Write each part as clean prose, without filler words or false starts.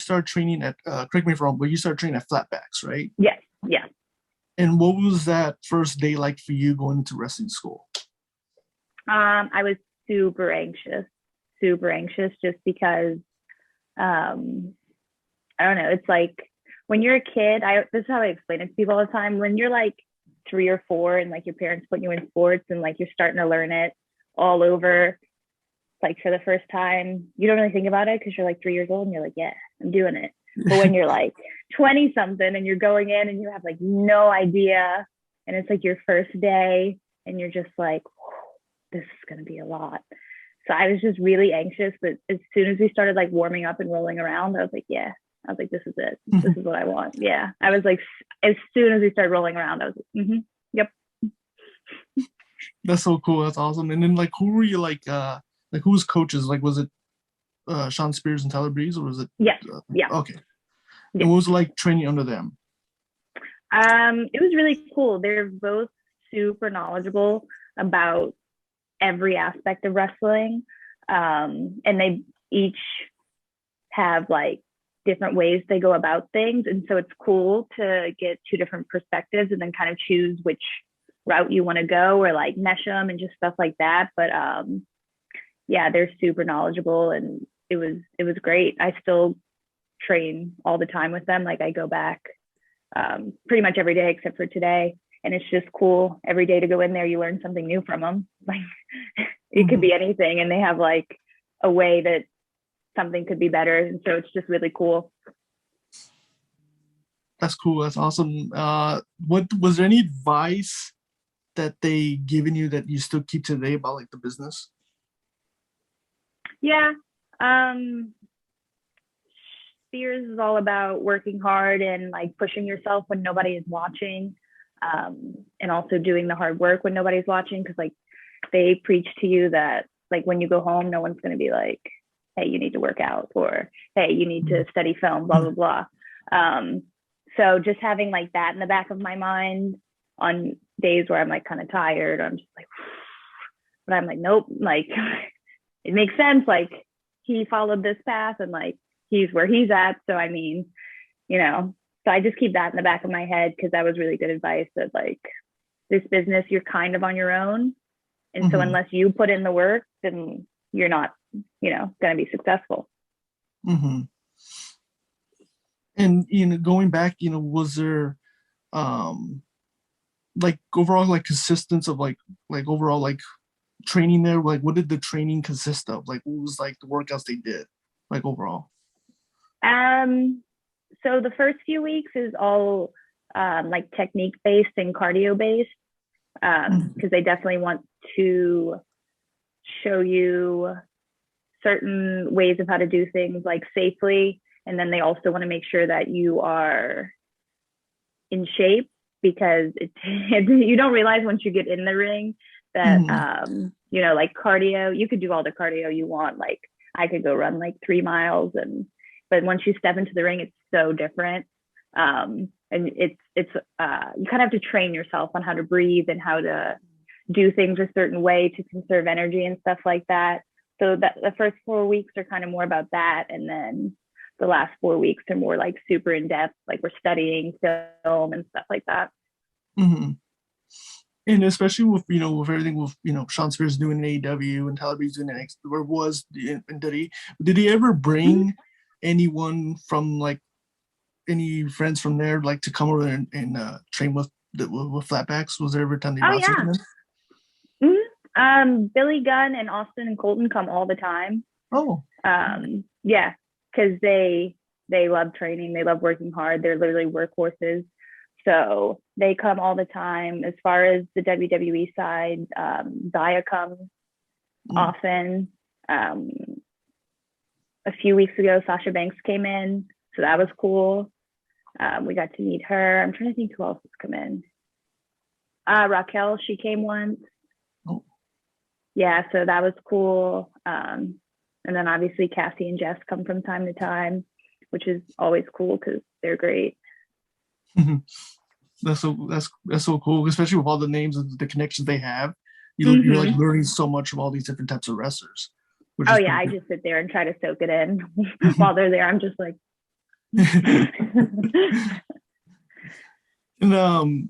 started training at, correct me if I'm wrong, but you started training at Flatbacks, right? Yes, yeah. And what was that first day like for you going into wrestling school? I was super anxious just because um I don't know, it's like when you're a kid, I this is how I explain it to people all the time. When you're like 3 or 4 and like your parents put you in sports and like you're starting to learn it all over, like for the first time, you don't really think about it because you're like 3 years old and you're like, yeah, I'm doing it. But when you're like 20 something and you're going in and you have like no idea and it's like your first day and you're just like, this is going to be a lot. So I was just really anxious. But as soon as we started like warming up and rolling around, I was like, yeah, I was like, this is it. This is what I want. Yeah. I was like, as soon as we started rolling around, I was like, yep. That's so cool. That's awesome. And then like who were you like who was coaches? Like was it Sean Spears and Tyler Breeze or was it Yeah. Yeah. okay. Yeah. And what was it like training under them? It was really cool. They're both super knowledgeable about every aspect of wrestling. And they each have like different ways they go about things. And so it's cool to get 2 different perspectives and then kind of choose which route you want to go or like mesh them and just stuff like that. But yeah, they're super knowledgeable and it was great. I still train all the time with them. Like I go back pretty much every day except for today. And it's just cool every day to go in there. You learn something new from them. Like it could be anything. And they have like a way that something could be better. And so it's just really cool. That's cool. That's awesome. What was there any advice that they given you that you still keep today about like the business? Yeah. Um, Spears is all about working hard and like pushing yourself when nobody is watching. And also doing the hard work when nobody's watching. Cause like they preach to you that like when you go home, no one's going to be like, hey, you need to work out or hey, you need to study film, blah, blah, blah. So just having like that in the back of my mind on days where I'm like kind of tired, I'm just like, but I'm like, nope, like it makes sense. Like he followed this path and like he's where he's at. So I mean, you know, so I just keep that in the back of my head because that was really good advice that like this business, you're kind of on your own. And so Mm-hmm. unless you put in the work, then you're not, going to be successful. Mm-hmm. And going back, was there um like overall like consistence of like overall like training there? Like what did the training consist of? Like what was like the workouts they did, like overall? Um, so the first few weeks is all like technique based and cardio based Mhm. because they definitely want to show you certain ways of how to do things like safely. And then they also want to make sure that you are in shape because you don't realize once you get in the ring that, Mhm. like cardio, you could do all the cardio you want. Like I could go run like 3 miles but once you step into the ring, it's so different. And you kind of have to train yourself on how to breathe and how to do things a certain way to conserve energy and stuff like that. So that the first 4 weeks are kind of more about that. And then the last 4 weeks are more like super in depth, like we're studying film and stuff like that. Mhm. And especially with with everything with Sean Spears doing in AEW and Tyler Breeze doing in X, or was and did he ever Mm-hmm. bring anyone from like any friends from there like to come over and train with Flatbacks? Was there ever a time they Oh brought yeah. someone in? Billy Gunn and Austin and Colton come all the time. Oh, Yeah, because they love training, they love working hard. They're literally workhorses, so they come all the time. As far as the WWE side, Zaya comes mm, often. Um, a few weeks ago, Sasha Banks came in, so that was cool. We got to meet her. I'm trying to think who else has come in. Raquel, she came once. oh, Yeah, so that was cool. And then obviously Cassie and Jess come from time to time, which is always cool because they're great. that's so cool, especially with all the names and the connections they have. You're like Mm-hmm. learning so much of all these different types of wrestlers, which Oh is yeah, pretty I good. just sit there and try to soak it in while they're there. I'm just like, And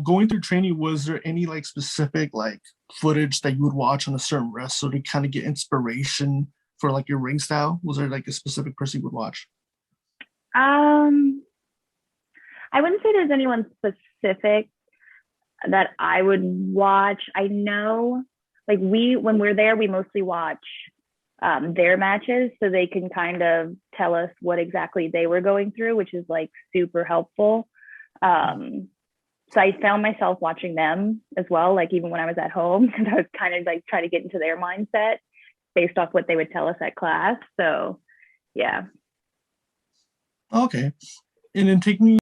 going through training, was there any like specific like footage that you would watch on a certain wrestler to kind of get inspiration for like your ring style? Was there like a specific person you would watch? um, I wouldn't say there's anyone specific that I would watch. I know, like when we're there, we mostly watch their matches, so they can kind of tell us what exactly they were going through, which is like super helpful. Um, so I found myself watching them as well, like even when I was at home, because I was kind of like trying to get into their mindset based off what they would tell us at class. So yeah. Okay. And then take me